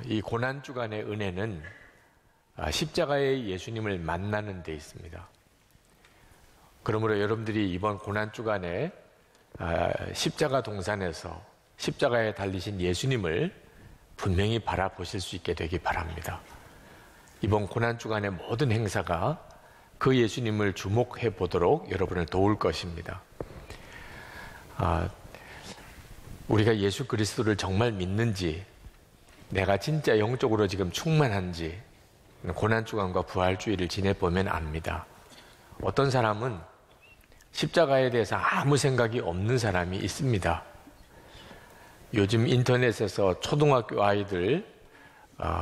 이 고난주간의 은혜는 십자가의 예수님을 만나는 데 있습니다. 그러므로 여러분들이 이번 고난주간에 십자가 동산에서 십자가에 달리신 예수님을 분명히 바라보실 수 있게 되기 바랍니다. 이번 고난주간의 모든 행사가 그 예수님을 주목해 보도록 여러분을 도울 것입니다. 우리가 예수 그리스도를 정말 믿는지, 내가 진짜 영적으로 지금 충만한지 고난주간과 부활주의를 지내보면 압니다. 어떤 사람은 십자가에 대해서 아무 생각이 없는 사람이 있습니다. 요즘 인터넷에서 초등학교 아이들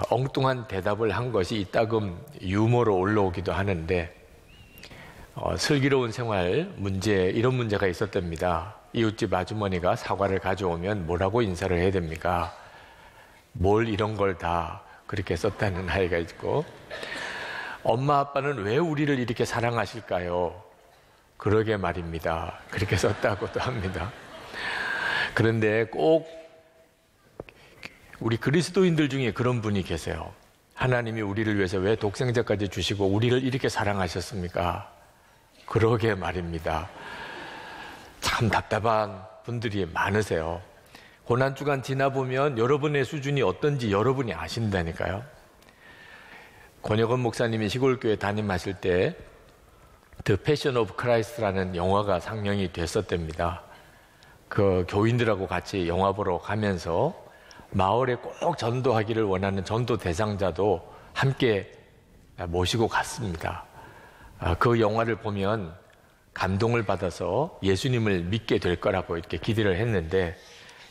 엉뚱한 대답을 한 것이 이따금 유머로 올라오기도 하는데, 슬기로운 생활 문제, 이런 문제가 있었답니다. 이웃집 아주머니가 사과를 가져오면 뭐라고 인사를 해야 됩니까? 뭘 이런 걸 다 그렇게 썼다는 아이가 있고, 엄마 아빠는 왜 우리를 이렇게 사랑하실까요? 그러게 말입니다. 그렇게 썼다고도 합니다. 그런데 꼭 우리 그리스도인들 중에 그런 분이 계세요. 하나님이 우리를 위해서 왜 독생자까지 주시고 우리를 이렇게 사랑하셨습니까? 그러게 말입니다. 참 답답한 분들이 많으세요. 고난주간 지나보면 여러분의 수준이 어떤지 여러분이 아신다니까요. 권혁원 목사님이 시골교회 담임하실 때 The Passion of Christ라는 영화가 상영이 됐었답니다. 그 교인들하고 같이 영화 보러 가면서 마을에 꼭 전도하기를 원하는 전도 대상자도 함께 모시고 갔습니다. 그 영화를 보면 감동을 받아서 예수님을 믿게 될 거라고 이렇게 기대를 했는데,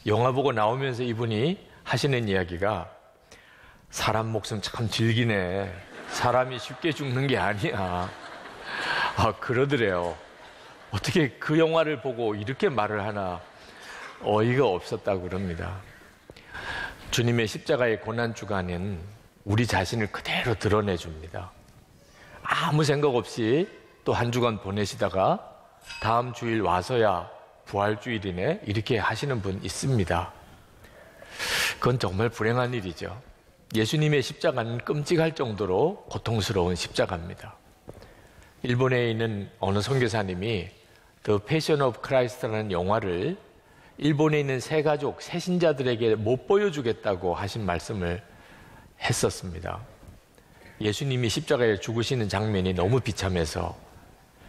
영화 보고 나오면서 이분이 하시는 이야기가 사람 목숨 참 질기네. 사람이 쉽게 죽는 게 아니야. 그러더래요. 어떻게 그 영화를 보고 이렇게 말을 하나 어이가 없었다고 그럽니다. 주님의 십자가의 고난주간은 우리 자신을 그대로 드러내줍니다. 아무 생각 없이 또 한 주간 보내시다가 다음 주일 와서야 부활주일이네 이렇게 하시는 분 있습니다. 그건 정말 불행한 일이죠. 예수님의 십자가는 끔찍할 정도로 고통스러운 십자가입니다. 일본에 있는 어느 선교사님이 The Passion of Christ라는 영화를 일본에 있는 새가족, 새신자들에게 못 보여주겠다고 하신 말씀을 했었습니다. 예수님이 십자가에 죽으시는 장면이 너무 비참해서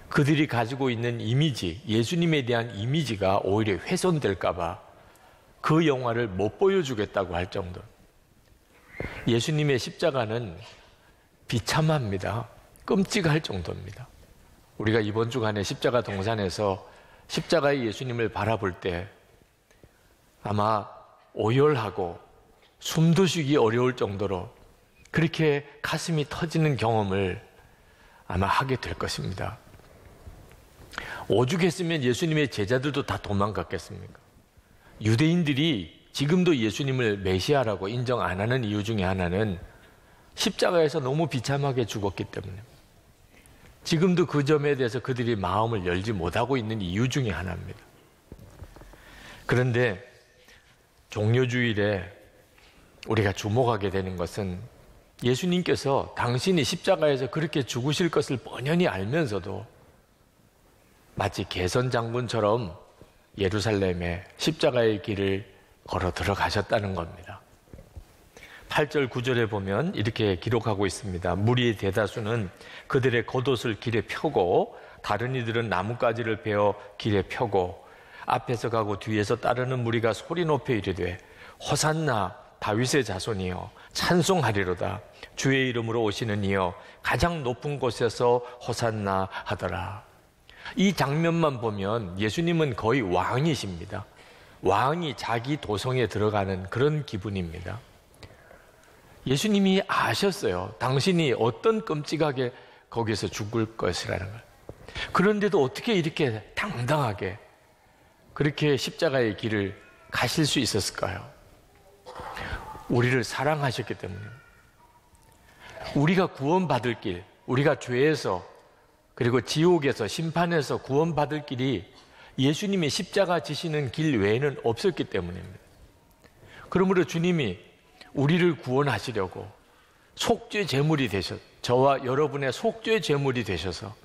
그들이 가지고 있는 이미지, 예수님에 대한 이미지가 오히려 훼손될까 봐 그 영화를 못 보여주겠다고 할 정도. 예수님의 십자가는 비참합니다. 끔찍할 정도입니다. 우리가 이번 주간에 십자가 동산에서 십자가의 예수님을 바라볼 때 아마 오열하고 숨도 쉬기 어려울 정도로 그렇게 가슴이 터지는 경험을 아마 하게 될 것입니다. 오죽했으면 예수님의 제자들도 다 도망갔겠습니까? 유대인들이 지금도 예수님을 메시아라고 인정 안 하는 이유 중에 하나는 십자가에서 너무 비참하게 죽었기 때문에, 지금도 그 점에 대해서 그들이 마음을 열지 못하고 있는 이유 중에 하나입니다. 그런데 종료주일에 우리가 주목하게 되는 것은 예수님께서 당신이 십자가에서 그렇게 죽으실 것을 뻔히 알면서도 마치 개선 장군처럼 예루살렘에 십자가의 길을 걸어 들어가셨다는 겁니다. 8절 9절에 보면 이렇게 기록하고 있습니다. 무리의 대다수는 그들의 겉옷을 길에 펴고 다른 이들은 나뭇가지를 베어 길에 펴고 앞에서 가고 뒤에서 따르는 무리가 소리 높여 이르되 호산나 다윗의 자손이여 찬송하리로다. 주의 이름으로 오시는 이여 가장 높은 곳에서 호산나 하더라. 이 장면만 보면 예수님은 거의 왕이십니다. 왕이 자기 도성에 들어가는 그런 기분입니다. 예수님이 아셨어요. 당신이 어떤 끔찍하게 거기서 죽을 것이라는 걸. 그런데도 어떻게 이렇게 당당하게 그렇게 십자가의 길을 가실 수 있었을까요? 우리를 사랑하셨기 때문에. 우리가 구원받을 길, 우리가 죄에서 그리고 지옥에서 심판에서 구원받을 길이 예수님의 십자가 지시는 길 외에는 없었기 때문입니다. 그러므로 주님이 우리를 구원하시려고 속죄 제물이 저와 여러분의 속죄 제물이 되셔서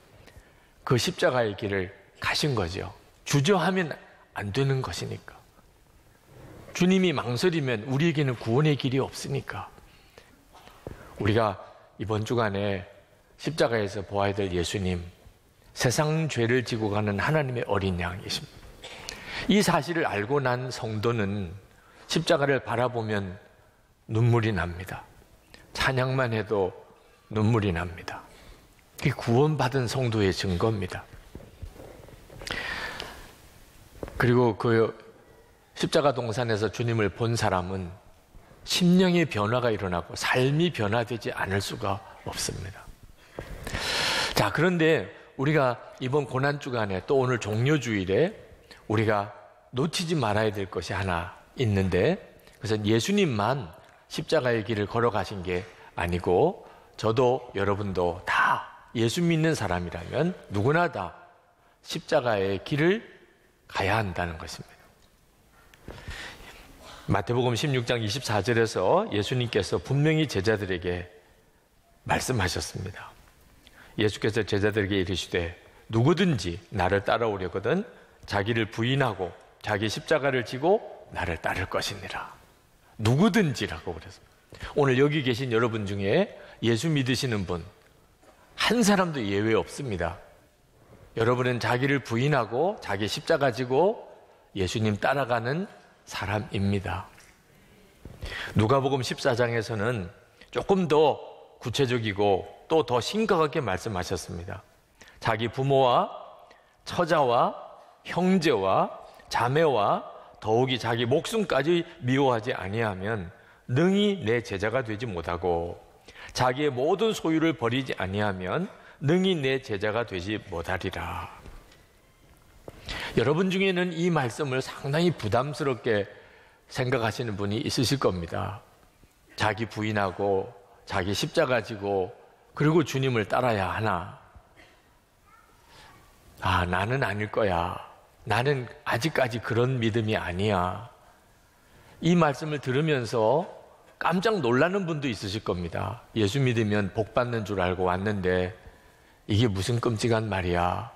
그 십자가의 길을 가신 거죠. 주저하면 안 되는 것이니까. 주님이 망설이면 우리에게는 구원의 길이 없으니까. 우리가 이번 주간에 십자가에서 보아야 될 예수님, 세상 죄를 지고 가는 하나님의 어린 양이십니다. 이 사실을 알고 난 성도는 십자가를 바라보면 눈물이 납니다. 찬양만 해도 눈물이 납니다. 그게 구원받은 성도의 증거입니다. 그리고 그 십자가 동산에서 주님을 본 사람은 심령의 변화가 일어나고 삶이 변화되지 않을 수가 없습니다. 자, 그런데 우리가 이번 고난주간에 또 오늘 종료주일에 우리가 놓치지 말아야 될 것이 하나 있는데, 그래서 예수님만 십자가의 길을 걸어가신 게 아니고 저도 여러분도 다 예수 믿는 사람이라면 누구나 다 십자가의 길을 가야 한다는 것입니다. 마태복음 16장 24절에서 예수님께서 분명히 제자들에게 말씀하셨습니다. 예수께서 제자들에게 이르시되 누구든지 나를 따라오려거든 자기를 부인하고 자기 십자가를 지고 나를 따를 것이니라. 누구든지라고 그랬습니다. 오늘 여기 계신 여러분 중에 예수 믿으시는 분 한 사람도 예외 없습니다. 여러분은 자기를 부인하고 자기 십자가 지고 예수님 따라가는 사람입니다. 누가복음 14장에서는 조금 더 구체적이고 또 더 심각하게 말씀하셨습니다. 자기 부모와 처자와 형제와 자매와 더욱이 자기 목숨까지 미워하지 아니하면 능히 내 제자가 되지 못하고 자기의 모든 소유를 버리지 아니하면 능히 내 제자가 되지 못하리라. 여러분 중에는 이 말씀을 상당히 부담스럽게 생각하시는 분이 있으실 겁니다. 자기 부인하고 자기 십자가 지고 그리고 주님을 따라야 하나? 아, 나는 아닐 거야. 나는 아직까지 그런 믿음이 아니야. 이 말씀을 들으면서 깜짝 놀라는 분도 있으실 겁니다. 예수 믿으면 복 받는 줄 알고 왔는데 이게 무슨 끔찍한 말이야.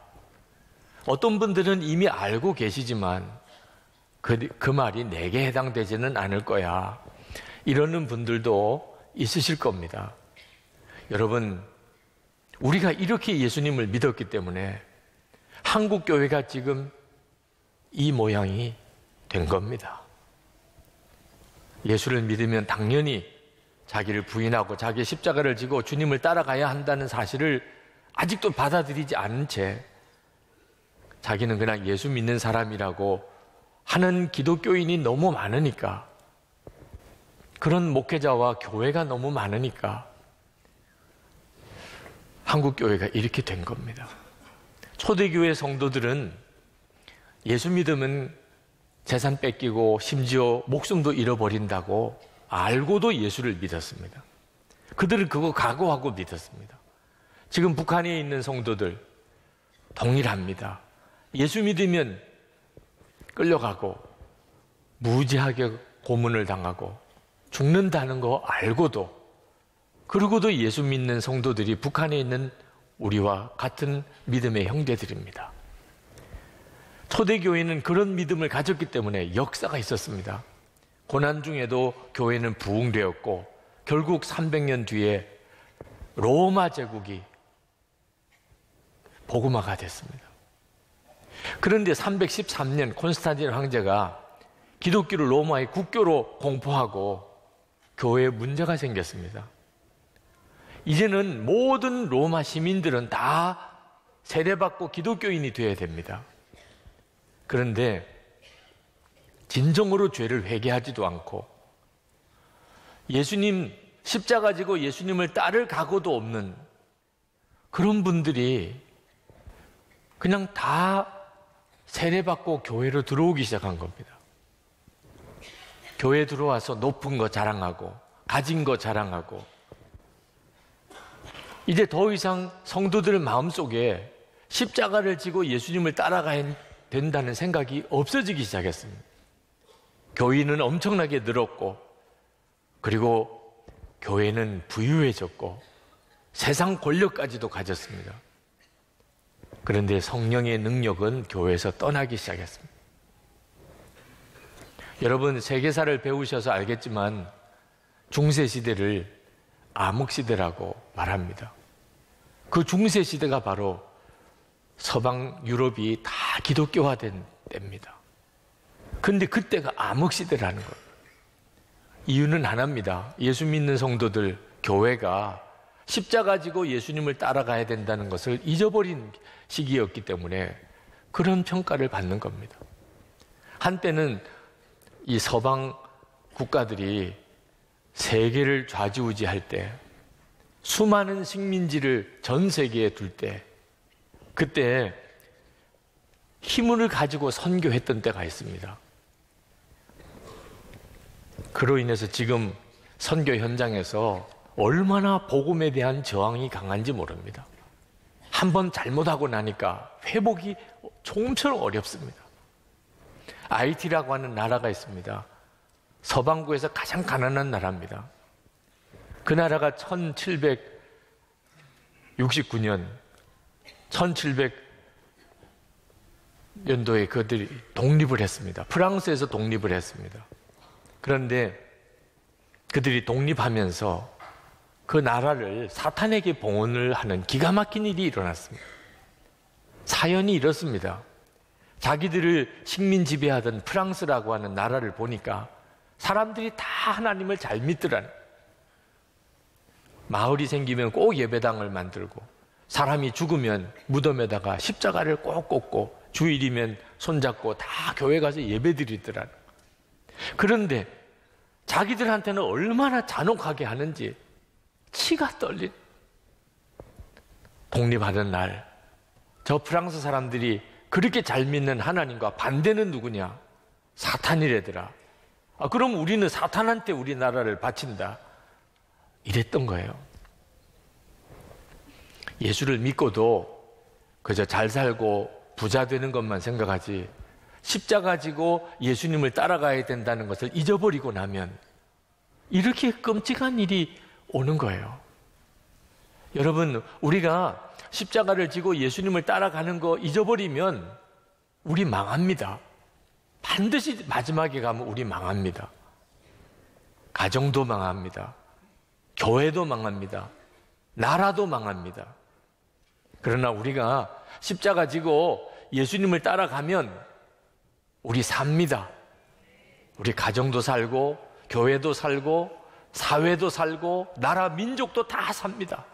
어떤 분들은 이미 알고 계시지만 그 말이 내게 해당되지는 않을 거야. 이러는 분들도 있으실 겁니다. 여러분, 우리가 이렇게 예수님을 믿었기 때문에 한국 교회가 지금 이 모양이 된 겁니다. 예수를 믿으면 당연히 자기를 부인하고 자기 십자가를 지고 주님을 따라가야 한다는 사실을 아직도 받아들이지 않은 채 자기는 그냥 예수 믿는 사람이라고 하는 기독교인이 너무 많으니까, 그런 목회자와 교회가 너무 많으니까 한국 교회가 이렇게 된 겁니다. 초대교회 성도들은 예수 믿으면 재산 뺏기고 심지어 목숨도 잃어버린다고 알고도 예수를 믿었습니다. 그들은 그거 각오하고 믿었습니다. 지금 북한에 있는 성도들 동일합니다. 예수 믿으면 끌려가고 무지하게 고문을 당하고 죽는다는 거 알고도, 그러고도 예수 믿는 성도들이 북한에 있는 우리와 같은 믿음의 형제들입니다. 초대교회는 그런 믿음을 가졌기 때문에 역사가 있었습니다. 고난 중에도 교회는 부흥되었고 결국 300년 뒤에 로마 제국이 복음화가 됐습니다. 그런데 313년 콘스탄틴 황제가 기독교를 로마의 국교로 공포하고 교회에 문제가 생겼습니다. 이제는 모든 로마 시민들은 다 세례받고 기독교인이 되어야 됩니다. 그런데 진정으로 죄를 회개하지도 않고 예수님 십자가 지고 예수님을 따를 각오도 없는 그런 분들이 그냥 다 세례받고 교회로 들어오기 시작한 겁니다. 교회에 들어와서 높은 거 자랑하고 가진 거 자랑하고, 이제 더 이상 성도들 마음속에 십자가를 지고 예수님을 따라가야 된다는 생각이 없어지기 시작했습니다. 교인은 엄청나게 늘었고 그리고 교회는 부유해졌고 세상 권력까지도 가졌습니다. 그런데 성령의 능력은 교회에서 떠나기 시작했습니다. 여러분, 세계사를 배우셔서 알겠지만 중세시대를 암흑시대라고 말합니다. 그 중세시대가 바로 서방 유럽이 다 기독교화된 때입니다. 그런데 그때가 암흑시대라는 거예요. 이유는 하나입니다. 예수 믿는 성도들, 교회가 십자가 지고 예수님을 따라가야 된다는 것을 잊어버린 시기였기 때문에 그런 평가를 받는 겁니다. 한때는 이 서방 국가들이 세계를 좌지우지할 때, 수많은 식민지를 전 세계에 둘 때, 그때 힘을 가지고 선교했던 때가 있습니다. 그로 인해서 지금 선교 현장에서 얼마나 복음에 대한 저항이 강한지 모릅니다. 한번 잘못하고 나니까 회복이 좀처럼 어렵습니다. IT라고 하는 나라가 있습니다. 서방구에서 가장 가난한 나라입니다. 그 나라가 1769년, 1700년도에 그들이 독립을 했습니다. 프랑스에서 독립을 했습니다. 그런데 그들이 독립하면서 그 나라를 사탄에게 봉헌을 하는 기가 막힌 일이 일어났습니다. 사연이 이렇습니다. 자기들을 식민 지배하던 프랑스라고 하는 나라를 보니까 사람들이 다 하나님을 잘 믿더라는, 마을이 생기면 꼭 예배당을 만들고, 사람이 죽으면 무덤에다가 십자가를 꼭 꽂고, 주일이면 손잡고 다 교회 가서 예배 드리더라는. 그런데 자기들한테는 얼마나 잔혹하게 하는지 치가 떨린, 독립하던 날 저 프랑스 사람들이 그렇게 잘 믿는 하나님과 반대는 누구냐? 사탄이래더라. 그럼 우리는 사탄한테 우리나라를 바친다, 이랬던 거예요. 예수를 믿고도 그저 잘 살고 부자 되는 것만 생각하지, 십자가 지고 예수님을 따라가야 된다는 것을 잊어버리고 나면 이렇게 끔찍한 일이 오는 거예요. 여러분, 우리가 십자가를 지고 예수님을 따라가는 거 잊어버리면 우리 망합니다. 반드시 마지막에 가면 우리 망합니다. 가정도 망합니다. 교회도 망합니다. 나라도 망합니다. 그러나 우리가 십자가 지고 예수님을 따라가면 우리 삽니다. 우리 가정도 살고, 교회도 살고, 사회도 살고, 나라 민족도 다 삽니다.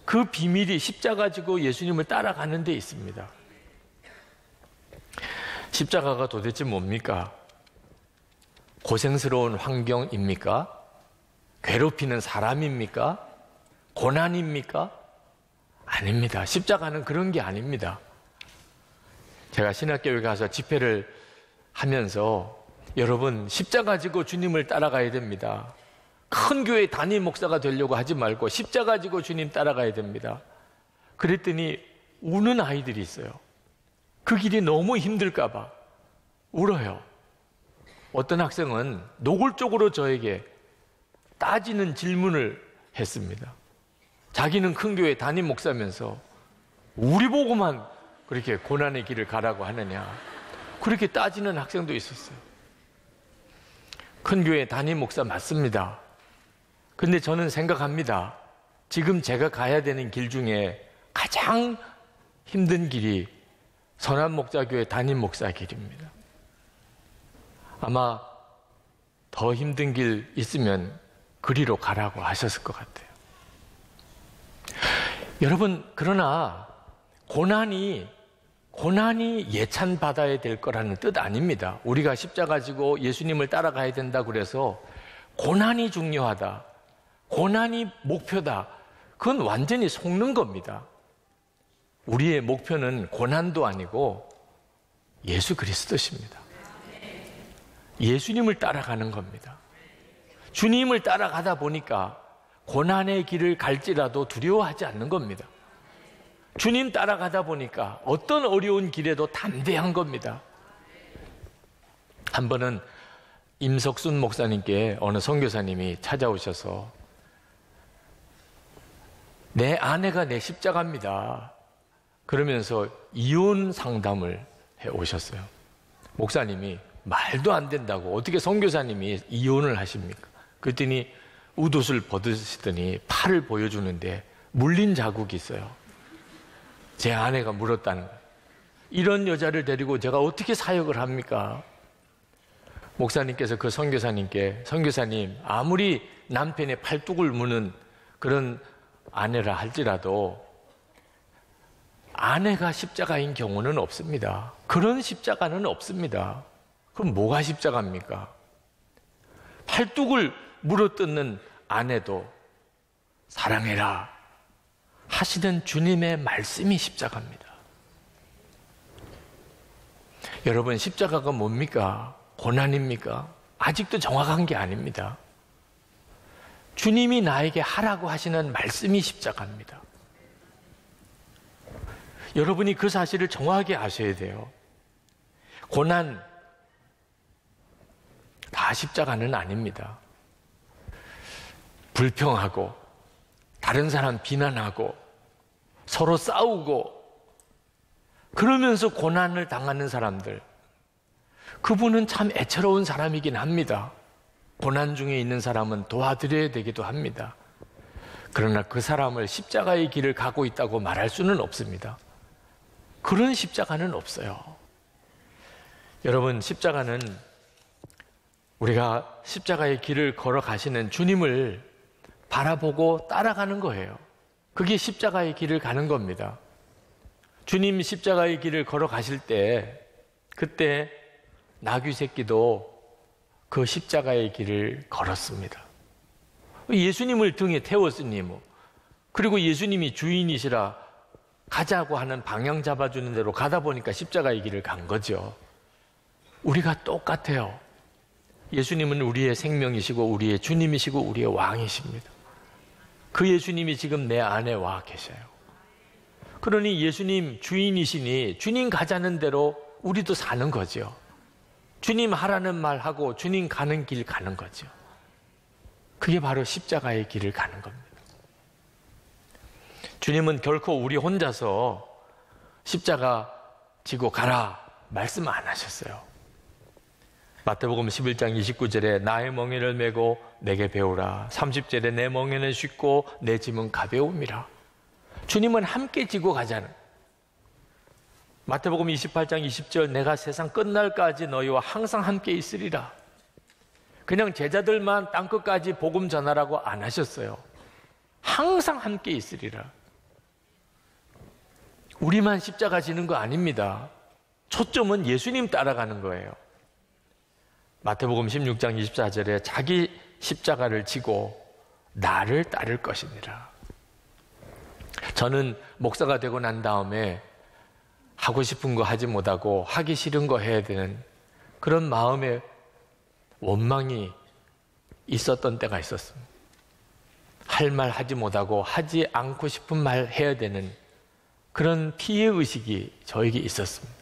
그 비밀이 십자가 지고 예수님을 따라가는 데 있습니다. 십자가가 도대체 뭡니까? 고생스러운 환경입니까? 괴롭히는 사람입니까? 고난입니까? 아닙니다. 십자가는 그런 게 아닙니다. 제가 신학교에 가서 집회를 하면서, 여러분, 십자가 지고 주님을 따라가야 됩니다. 큰 교회 담임 목사가 되려고 하지 말고 십자가 지고 주님 따라가야 됩니다. 그랬더니 우는 아이들이 있어요. 그 길이 너무 힘들까 봐 울어요. 어떤 학생은 노골적으로 저에게 따지는 질문을 했습니다. 자기는 큰 교회 담임 목사면서 우리 보고만 그렇게 고난의 길을 가라고 하느냐, 그렇게 따지는 학생도 있었어요. 큰 교회 담임 목사 맞습니다. 근데 저는 생각합니다. 지금 제가 가야 되는 길 중에 가장 힘든 길이 선한목자교회 담임 목사 길입니다. 아마 더 힘든 길 있으면 그리로 가라고 하셨을 것 같아요. 여러분, 그러나 고난이 예찬받아야 될 거라는 뜻 아닙니다. 우리가 십자가 지고 예수님을 따라가야 된다고 그래서 고난이 중요하다, 고난이 목표다, 그건 완전히 속는 겁니다. 우리의 목표는 고난도 아니고 예수 그리스도십니다. 예수님을 따라가는 겁니다. 주님을 따라가다 보니까 고난의 길을 갈지라도 두려워하지 않는 겁니다. 주님 따라가다 보니까 어떤 어려운 길에도 담대한 겁니다. 한 번은 임석순 목사님께 어느 선교사님이 찾아오셔서 내 아내가 내 십자가입니다. 그러면서 이혼 상담을 해 오셨어요. 목사님이 말도 안 된다고 어떻게 선교사님이 이혼을 하십니까? 그랬더니 웃옷을 벗으시더니 팔을 보여주는데 물린 자국이 있어요. 제 아내가 물었다는 거예요. 이런 여자를 데리고 제가 어떻게 사역을 합니까? 목사님께서 그 선교사님께 선교사님 아무리 남편의 팔뚝을 무는 그런 아내라 할지라도 아내가 십자가인 경우는 없습니다. 그런 십자가는 없습니다. 그럼 뭐가 십자가입니까? 팔뚝을 물어뜯는 아내도 사랑해라 하시는 주님의 말씀이 십자가입니다. 여러분 십자가가 뭡니까? 고난입니까? 아직도 정확한 게 아닙니다. 주님이 나에게 하라고 하시는 말씀이 십자가입니다. 여러분이 그 사실을 정확하게 아셔야 돼요. 고난 다 십자가는 아닙니다. 불평하고 다른 사람 비난하고 서로 싸우고 그러면서 고난을 당하는 사람들, 그분은 참 애처로운 사람이긴 합니다. 고난 중에 있는 사람은 도와드려야 되기도 합니다. 그러나 그 사람을 십자가의 길을 가고 있다고 말할 수는 없습니다. 그런 십자가는 없어요. 여러분, 십자가는 우리가 십자가의 길을 걸어가시는 주님을 바라보고 따라가는 거예요. 그게 십자가의 길을 가는 겁니다. 주님 십자가의 길을 걸어가실 때 그때 나귀 새끼도 그 십자가의 길을 걸었습니다. 예수님을 등에 태웠으니 뭐. 그리고 예수님이 주인이시라 가자고 하는 방향 잡아주는 대로 가다 보니까 십자가의 길을 간 거죠. 우리가 똑같아요. 예수님은 우리의 생명이시고 우리의 주님이시고 우리의 왕이십니다. 그 예수님이 지금 내 안에 와 계셔요. 그러니 예수님 주인이시니 주님 가자는 대로 우리도 사는 거죠. 주님 하라는 말 하고 주님 가는 길 가는 거죠. 그게 바로 십자가의 길을 가는 겁니다. 주님은 결코 우리 혼자서 십자가 지고 가라 말씀 안 하셨어요. 마태복음 11장 29절에 나의 멍에를 메고 내게 배우라. 30절에 내 멍에는 쉽고 내 짐은 가벼움이라. 주님은 함께 지고 가자는. 마태복음 28장 20절 내가 세상 끝날까지 너희와 항상 함께 있으리라. 그냥 제자들만 땅끝까지 복음 전하라고 안 하셨어요. 항상 함께 있으리라. 우리만 십자가 지는 거 아닙니다. 초점은 예수님 따라가는 거예요. 마태복음 16장 24절에 자기 십자가를 지고 나를 따를 것이니라. 저는 목사가 되고 난 다음에 하고 싶은 거 하지 못하고 하기 싫은 거 해야 되는 그런 마음의 원망이 있었던 때가 있었습니다. 할 말 하지 못하고 하지 않고 싶은 말 해야 되는 그런 피해의식이 저에게 있었습니다.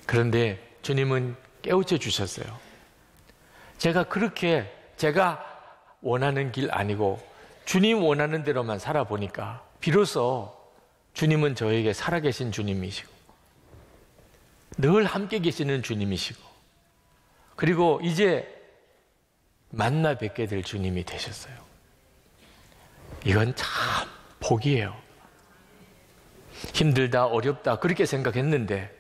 그런데 주님은 깨우쳐 주셨어요. 제가 원하는 길 아니고 주님 원하는 대로만 살아보니까 비로소 주님은 저에게 살아계신 주님이시고 늘 함께 계시는 주님이시고 그리고 이제 만나 뵙게 될 주님이 되셨어요. 이건 참 복이에요. 힘들다 어렵다 그렇게 생각했는데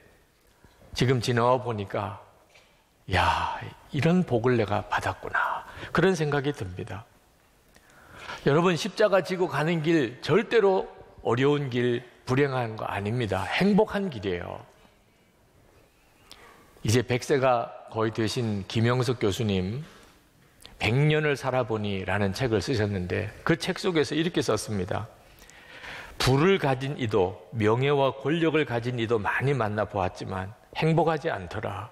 지금 지나와 보니까 야, 이런 복을 내가 받았구나 그런 생각이 듭니다. 여러분 십자가 지고 가는 길 절대로 어려운 길, 불행한 거 아닙니다. 행복한 길이에요. 이제 100세가 거의 되신 김영석 교수님 100년을 살아보니 라는 책을 쓰셨는데 그 책 속에서 이렇게 썼습니다. 부를 가진 이도 명예와 권력을 가진 이도 많이 만나보았지만 행복하지 않더라.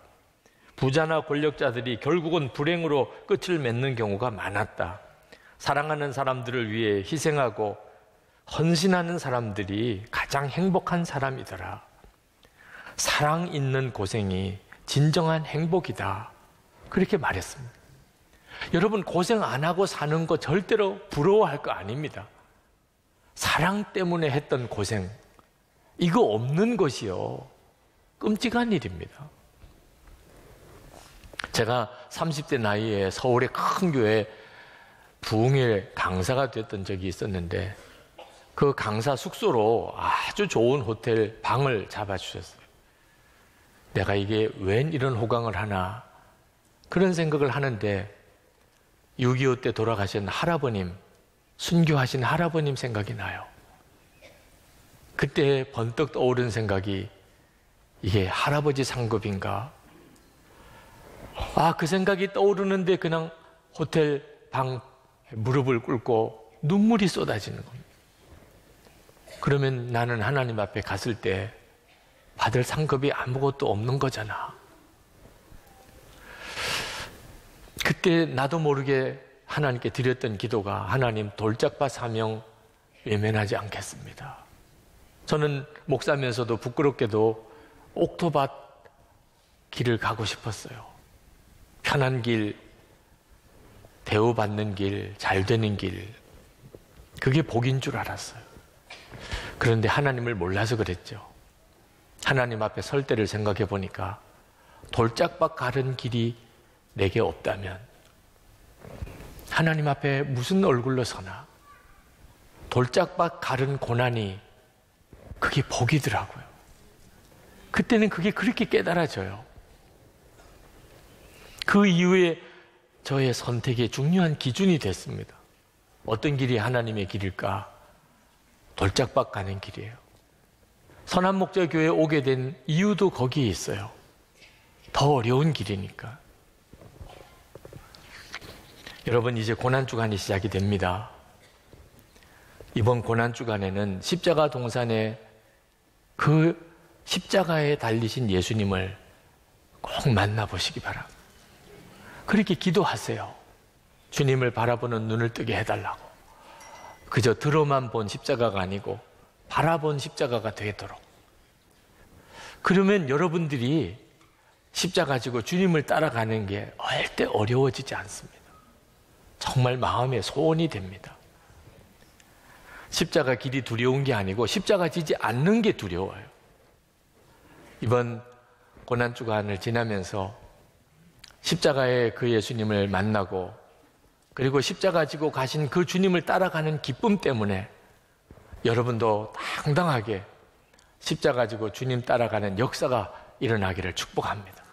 부자나 권력자들이 결국은 불행으로 끝을 맺는 경우가 많았다. 사랑하는 사람들을 위해 희생하고 헌신하는 사람들이 가장 행복한 사람이더라. 사랑 있는 고생이 진정한 행복이다. 그렇게 말했습니다. 여러분, 고생 안 하고 사는 거 절대로 부러워할 거 아닙니다. 사랑 때문에 했던 고생, 이거 없는 것이요, 끔찍한 일입니다. 제가 30대 나이에 서울의 큰 교회 부흥회 강사가 됐던 적이 있었는데, 그 강사 숙소로 아주 좋은 호텔 방을 잡아주셨어요. 내가 이게 웬 이런 호강을 하나, 그런 생각을 하는데 6.25 때 돌아가신 할아버님, 순교하신 할아버님 생각이 나요. 그때 번뜩 떠오른 생각이, 이게 할아버지 상급인가? 그 생각이 떠오르는데 그냥 호텔 방 무릎을 꿇고 눈물이 쏟아지는 겁니다. 그러면 나는 하나님 앞에 갔을 때 받을 상급이 아무것도 없는 거잖아. 그때 나도 모르게 하나님께 드렸던 기도가, 하나님, 돌짝밭 사명 외면하지 않겠습니다. 저는 목사면서도 부끄럽게도 옥토밭 길을 가고 싶었어요. 편한 길, 대우받는 길, 잘 되는 길, 그게 복인 줄 알았어요. 그런데 하나님을 몰라서 그랬죠. 하나님 앞에 설 때를 생각해 보니까 돌짝밭 가는 길이 내게 없다면 하나님 앞에 무슨 얼굴로 서나? 돌짝밭 가른 고난이 그게 복이더라고요. 그때는 그게 그렇게 깨달아져요. 그 이후에 저의 선택의 중요한 기준이 됐습니다. 어떤 길이 하나님의 길일까? 돌짝밭 가는 길이에요. 선한목자교회에 오게 된 이유도 거기에 있어요. 더 어려운 길이니까. 여러분, 이제 고난주간이 시작이 됩니다. 이번 고난주간에는 십자가 동산에 그 십자가에 달리신 예수님을 꼭 만나보시기 바랍니다. 그렇게 기도하세요. 주님을 바라보는 눈을 뜨게 해달라고. 그저 들어만 본 십자가가 아니고 바라본 십자가가 되도록. 그러면 여러분들이 십자가 지고 주님을 따라가는 게 절대 어려워지지 않습니다. 정말 마음의 소원이 됩니다. 십자가 길이 두려운 게 아니고 십자가 지지 않는 게 두려워요. 이번 고난주간을 지나면서 십자가의 그 예수님을 만나고, 그리고 십자가 지고 가신 그 주님을 따라가는 기쁨 때문에 여러분도 당당하게 십자가 지고 주님 따라가는 역사가 일어나기를 축복합니다.